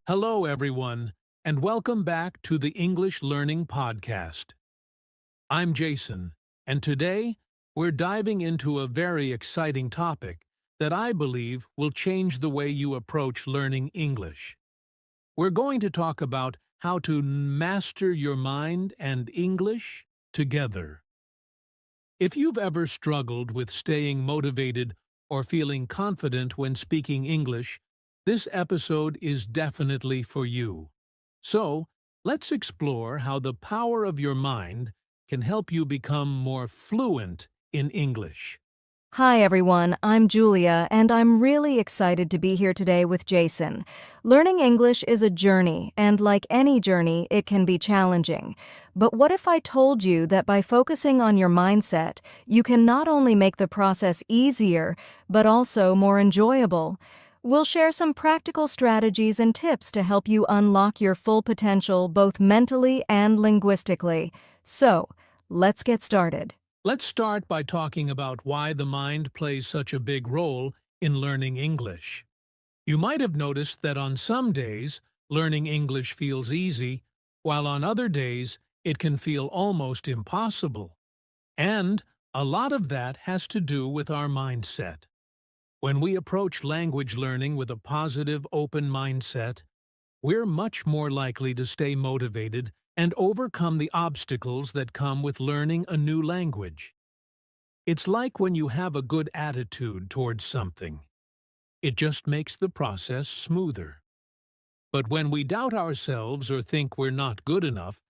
Hello, everyone, and welcome back to the English Learning Podcast. I'm Jason, and today we're diving into a very exciting topic that I believe will change the way you approach learning English. We're going to talk about how to master your mind and English together. If you've ever struggled with staying motivated or feeling confident when speaking English, this episode is definitely for you. So, let's explore how the power of your mind can help you become more fluent in English. Hi everyone, I'm Julia, and I'm really excited to be here today with Jason. Learning English is a journey, and like any journey, it can be challenging. But what if I told you that by focusing on your mindset, you can not only make the process easier, but also more enjoyable? We'll share some practical strategies and tips to help you unlock your full potential both mentally and linguistically. So, let's get started. Let's start by talking about why the mind plays such a big role in learning English. You might have noticed that on some days, learning English feels easy, while on other days, it can feel almost impossible. And a lot of that has to do with our mindset. When we approach language learning with a positive, open mindset, we're much more likely to stay motivated and overcome the obstacles that come with learning a new language. It's like when you have a good attitude towards something. It just makes the process smoother. But when we doubt ourselves or think we're not good enough,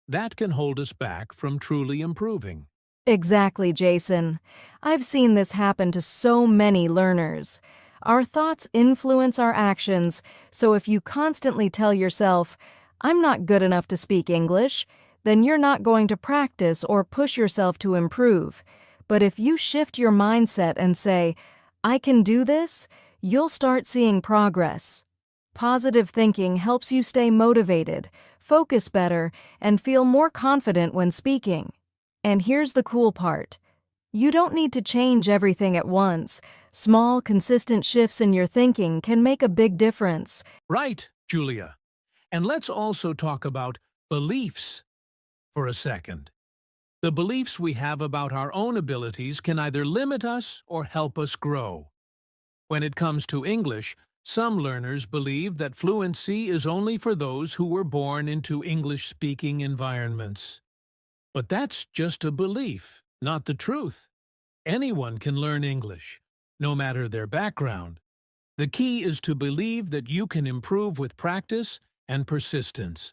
that can hold us back from truly improving. Exactly, Jason. I've seen this happen to so many learners. Our thoughts influence our actions, so if you constantly tell yourself, "I'm not good enough to speak English," then you're not going to practice or push yourself to improve. But if you shift your mindset and say, "I can do this," you'll start seeing progress. Positive thinking helps you stay motivated, focus better, and feel more confident when speaking. And here's the cool part. You don't need to change everything at once. Small, consistent shifts in your thinking can make a big difference. Right, Julia. And let's also talk about beliefs for a second. The beliefs we have about our own abilities can either limit us or help us grow. When it comes to English, some learners believe that fluency is only for those who were born into English-speaking environments. But that's just a belief, not the truth. Anyone can learn English, no matter their background. The key is to believe that you can improve with practice and persistence.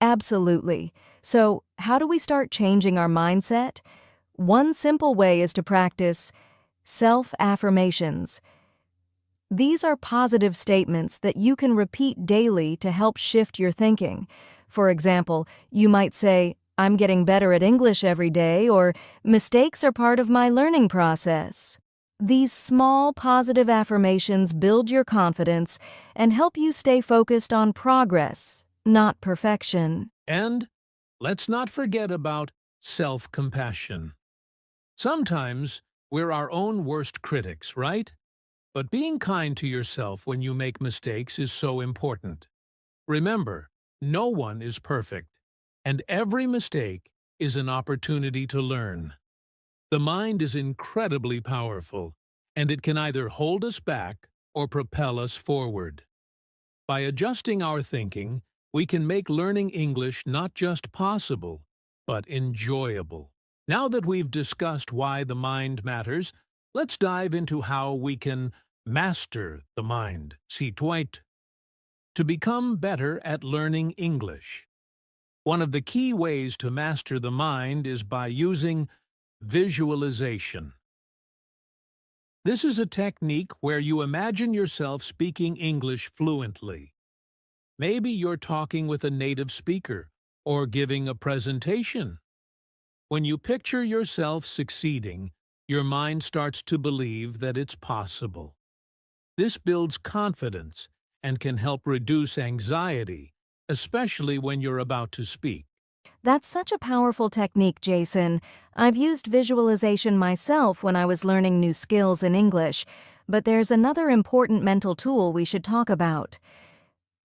Absolutely. So, how do we start changing our mindset? One simple way is to practice self-affirmations. These are positive statements that you can repeat daily to help shift your thinking. For example, you might say, "I'm getting better at English every day," or "Mistakes are part of my learning process." These small positive affirmations build your confidence and help you stay focused on progress, not perfection. And let's not forget about self-compassion. Sometimes we're our own worst critics, right? But being kind to yourself when you make mistakes is so important. Remember, no one is perfect, and every mistake is an opportunity to learn. The mind is incredibly powerful, and it can either hold us back or propel us forward. By adjusting our thinking, we can make learning English not just possible, but enjoyable. Now that we've discussed why the mind matters, let's dive into how we can master the mind. Situate. To become better at learning English. One of the key ways to master the mind is by using visualization. This is a technique where you imagine yourself speaking English fluently. Maybe you're talking with a native speaker or giving a presentation. When you picture yourself succeeding, your mind starts to believe that it's possible. This builds confidence and can help reduce anxiety, especially when you're about to speak. That's such a powerful technique, Jason. I've used visualization myself when I was learning new skills in English, but there's another important mental tool we should talk about.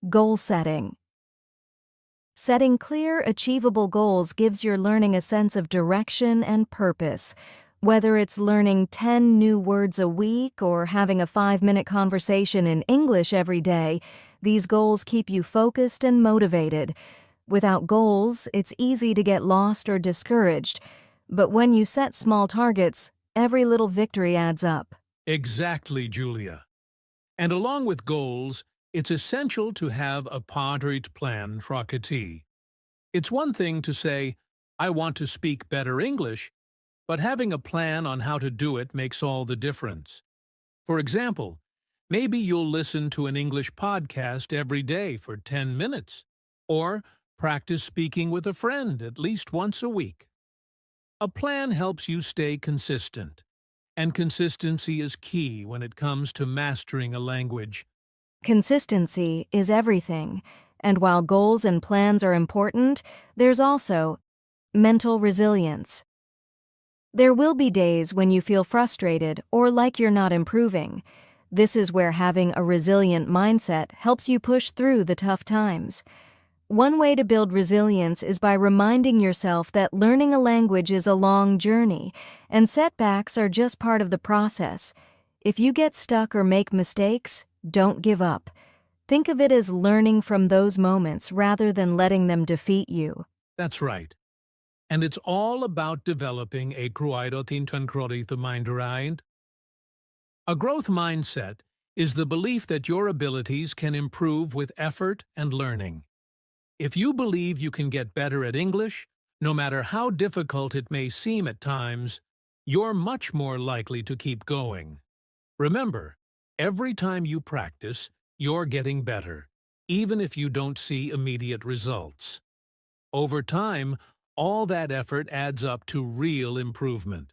Goal setting. Setting clear, achievable goals gives your learning a sense of direction and purpose. Whether it's learning 10 new words a week or having a 5-minute conversation in English every day, these goals keep you focused and motivated. Without goals, it's easy to get lost or discouraged. But when you set small targets, every little victory adds up. Exactly, Julia. And along with goals, it's essential to have a padraig plan frágtí. It's one thing to say, I want to speak better English, but having a plan on how to do it makes all the difference. For example, maybe you'll listen to an English podcast every day for 10 minutes, or practice speaking with a friend at least once a week. A plan helps you stay consistent, and consistency is key when it comes to mastering a language. Consistency is everything, and while goals and plans are important, there's also mental resilience. There will be days when you feel frustrated or like you're not improving. This is where having a resilient mindset helps you push through the tough times. One way to build resilience is by reminding yourself that learning a language is a long journey, and setbacks are just part of the process. If you get stuck or make mistakes, don't give up. Think of it as learning from those moments rather than letting them defeat you. That's right. And it's all about developing a the mind. A growth mindset is the belief that your abilities can improve with effort and learning. If you believe you can get better at English, no matter how difficult it may seem at times, you're much more likely to keep going. Remember, every time you practice, you're getting better, even if you don't see immediate results. Over time, all that effort adds up to real improvement.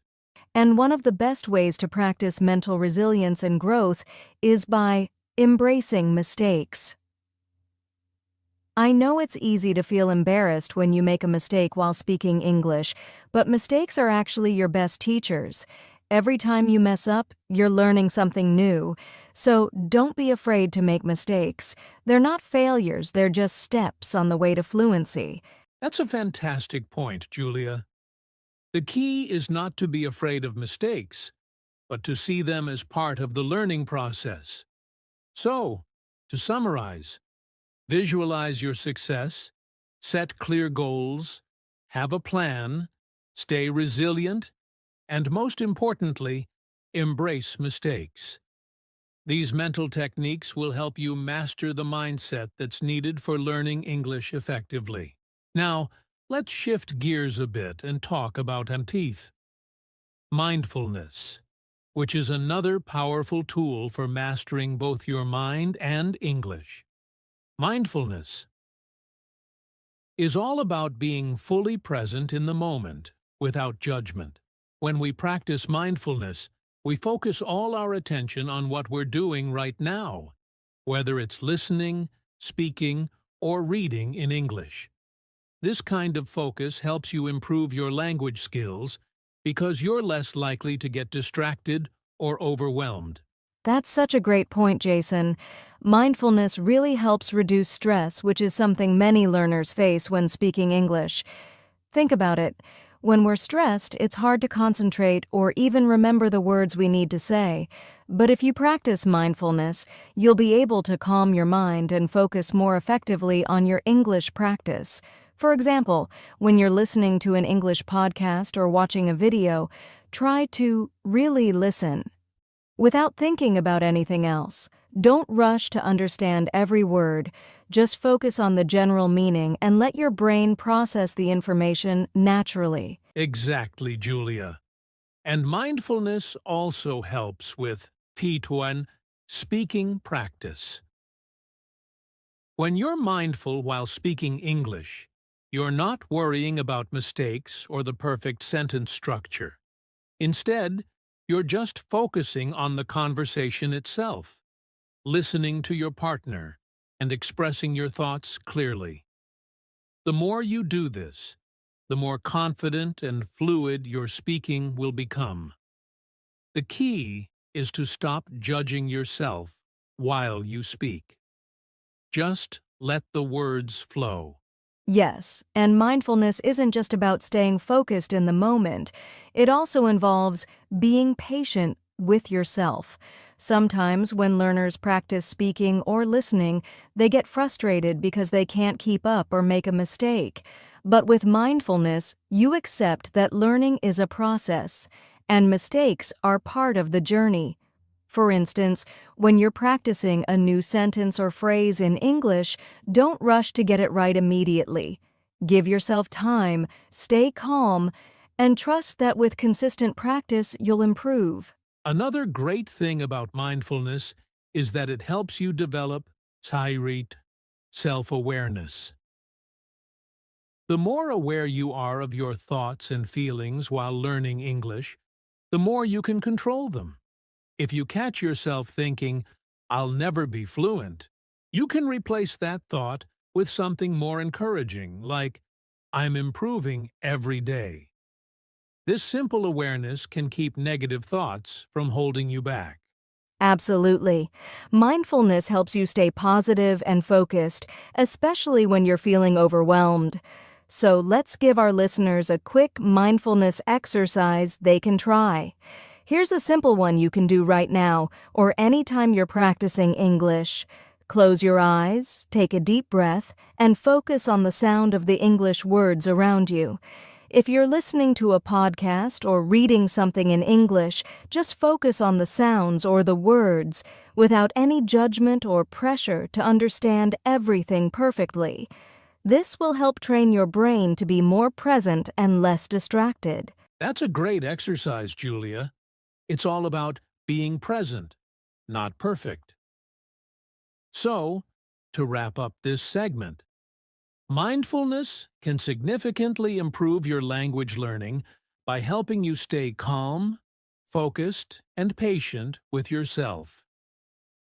And one of the best ways to practice mental resilience and growth is by embracing mistakes. I know it's easy to feel embarrassed when you make a mistake while speaking English, but mistakes are actually your best teachers. Every time you mess up, you're learning something new. So don't be afraid to make mistakes. They're not failures, they're just steps on the way to fluency. That's a fantastic point, Julia. The key is not to be afraid of mistakes, but to see them as part of the learning process. So, to summarize, visualize your success, set clear goals, have a plan, stay resilient, and most importantly, embrace mistakes. These mental techniques will help you master the mindset that's needed for learning English effectively. Now, let's shift gears a bit and talk about teeth. Mindfulness, which is another powerful tool for mastering both your mind and English. Mindfulness is all about being fully present in the moment, without judgment. When we practice mindfulness, we focus all our attention on what we're doing right now, whether it's listening, speaking, or reading in English. This kind of focus helps you improve your language skills because you're less likely to get distracted or overwhelmed. That's such a great point, Jason. Mindfulness really helps reduce stress, which is something many learners face when speaking English. Think about it. When we're stressed, it's hard to concentrate or even remember the words we need to say. But if you practice mindfulness, you'll be able to calm your mind and focus more effectively on your English practice. For example, when you're listening to an English podcast or watching a video, try to really listen without thinking about anything else. Don't rush to understand every word. Just focus on the general meaning and let your brain process the information naturally. Exactly, Julia. And mindfulness also helps with P1 speaking practice. When you're mindful while speaking English, you're not worrying about mistakes or the perfect sentence structure. Instead, you're just focusing on the conversation itself, listening to your partner, and expressing your thoughts clearly. The more you do this, the more confident and fluid your speaking will become. The key is to stop judging yourself while you speak. Just let the words flow. Yes, and mindfulness isn't just about staying focused in the moment. It also involves being patient with yourself. Sometimes when learners practice speaking or listening, they get frustrated because they can't keep up or make a mistake. But with mindfulness, you accept that learning is a process, and mistakes are part of the journey. For instance, when you're practicing a new sentence or phrase in English, don't rush to get it right immediately. Give yourself time, stay calm, and trust that with consistent practice, you'll improve. Another great thing about mindfulness is that it helps you develop tyrete, self-awareness. The more aware you are of your thoughts and feelings while learning English, the more you can control them. If you catch yourself thinking, "I'll never be fluent," you can replace that thought with something more encouraging, like, "I'm improving every day." This simple awareness can keep negative thoughts from holding you back. Absolutely. Mindfulness helps you stay positive and focused, especially when you're feeling overwhelmed. So let's give our listeners a quick mindfulness exercise they can try. Here's a simple one you can do right now or anytime you're practicing English. Close your eyes, take a deep breath, and focus on the sound of the English words around you. If you're listening to a podcast or reading something in English, just focus on the sounds or the words without any judgment or pressure to understand everything perfectly. This will help train your brain to be more present and less distracted. That's a great exercise, Julia. It's all about being present, not perfect. So, to wrap up this segment, mindfulness can significantly improve your language learning by helping you stay calm, focused, and patient with yourself.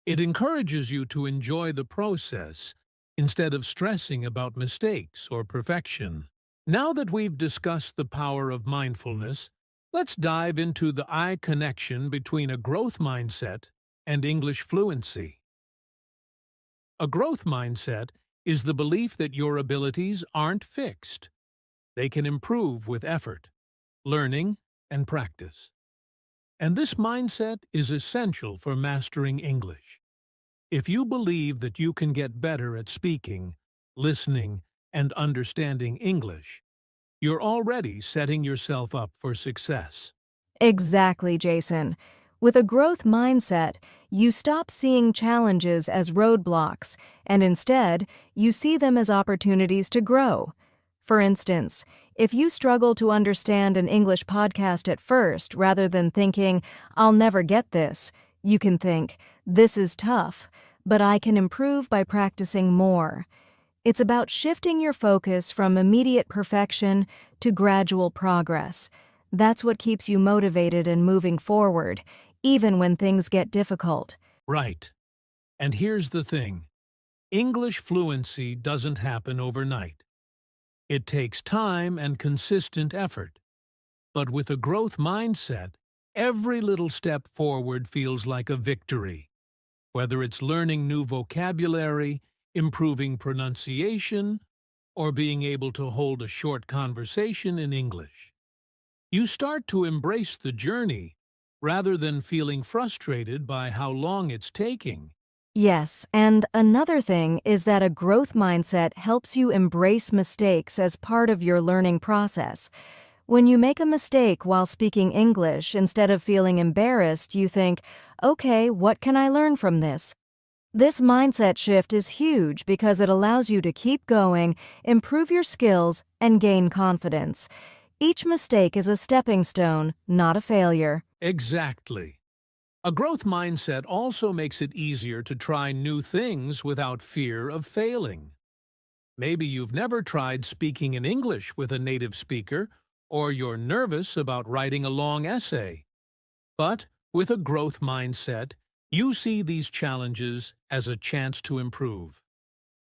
It encourages you to enjoy the process instead of stressing about mistakes or perfection. Now that we've discussed the power of mindfulness, let's dive into the eye connection between a growth mindset and English fluency. A growth mindset is the belief that your abilities aren't fixed. They can improve with effort, learning, and practice. And this mindset is essential for mastering English. If you believe that you can get better at speaking, listening, and understanding English, you're already setting yourself up for success. Exactly, Jason. With a growth mindset, you stop seeing challenges as roadblocks, and instead, you see them as opportunities to grow. For instance, if you struggle to understand an English podcast at first rather than thinking, "I'll never get this," you can think, "This is tough, but I can improve by practicing more." It's about shifting your focus from immediate perfection to gradual progress. That's what keeps you motivated and moving forward, even when things get difficult. Right. And here's the thing. English fluency doesn't happen overnight. It takes time and consistent effort. But with a growth mindset, every little step forward feels like a victory. Whether it's learning new vocabulary, improving pronunciation, or being able to hold a short conversation in English. You start to embrace the journey rather than feeling frustrated by how long it's taking. Yes, and another thing is that a growth mindset helps you embrace mistakes as part of your learning process. When you make a mistake while speaking English, instead of feeling embarrassed, you think, "Okay, what can I learn from this?" This mindset shift is huge because it allows you to keep going, improve your skills, and gain confidence. Each mistake is a stepping stone, not a failure. Exactly. A growth mindset also makes it easier to try new things without fear of failing. Maybe you've never tried speaking in English with a native speaker, or you're nervous about writing a long essay. But with a growth mindset, you see these challenges as a chance to improve.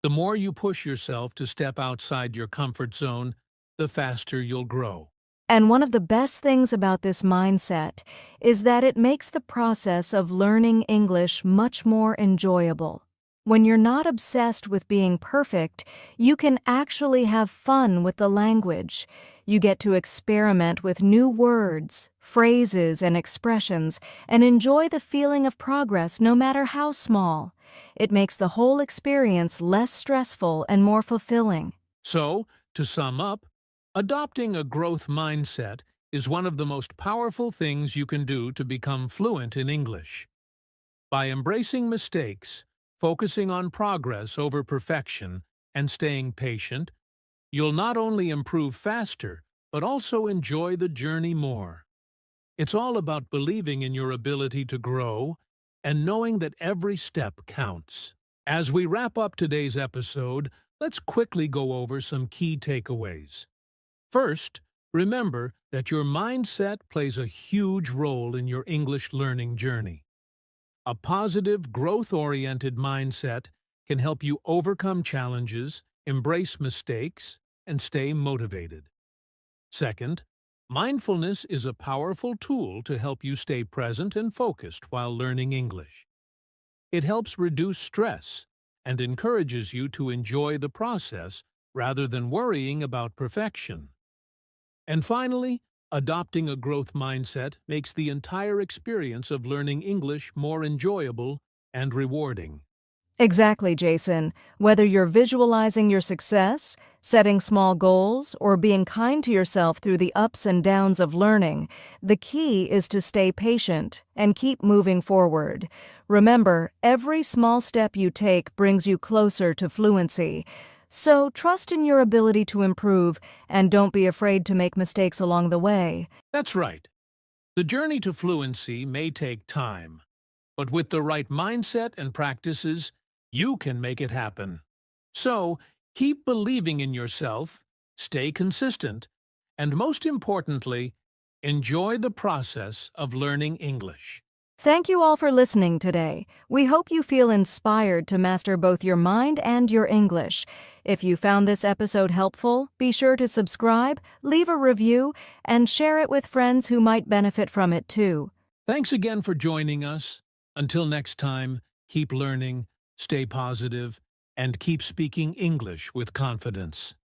The more you push yourself to step outside your comfort zone, the faster you'll grow. And one of the best things about this mindset is that it makes the process of learning English much more enjoyable. When you're not obsessed with being perfect, you can actually have fun with the language. You get to experiment with new words, phrases, and expressions, and enjoy the feeling of progress no matter how small. It makes the whole experience less stressful and more fulfilling. So, to sum up, adopting a growth mindset is one of the most powerful things you can do to become fluent in English. By embracing mistakes, focusing on progress over perfection, and staying patient, you'll not only improve faster, but also enjoy the journey more. It's all about believing in your ability to grow and knowing that every step counts. As we wrap up today's episode, let's quickly go over some key takeaways. First, remember that your mindset plays a huge role in your English learning journey. A positive, growth-oriented mindset can help you overcome challenges, embrace mistakes, and stay motivated. Second, mindfulness is a powerful tool to help you stay present and focused while learning English. It helps reduce stress and encourages you to enjoy the process rather than worrying about perfection. And finally, adopting a growth mindset makes the entire experience of learning English more enjoyable and rewarding. Exactly, Jason. Whether you're visualizing your success, setting small goals, or being kind to yourself through the ups and downs of learning, the key is to stay patient and keep moving forward. Remember, every small step you take brings you closer to fluency. So trust in your ability to improve and don't be afraid to make mistakes along the way. That's right. The journey to fluency may take time, but with the right mindset and practices, you can make it happen. So, keep believing in yourself, stay consistent, and most importantly, enjoy the process of learning English. Thank you all for listening today. We hope you feel inspired to master both your mind and your English. If you found this episode helpful, be sure to subscribe, leave a review, and share it with friends who might benefit from it too. Thanks again for joining us. Until next time, keep learning, stay positive, and keep speaking English with confidence.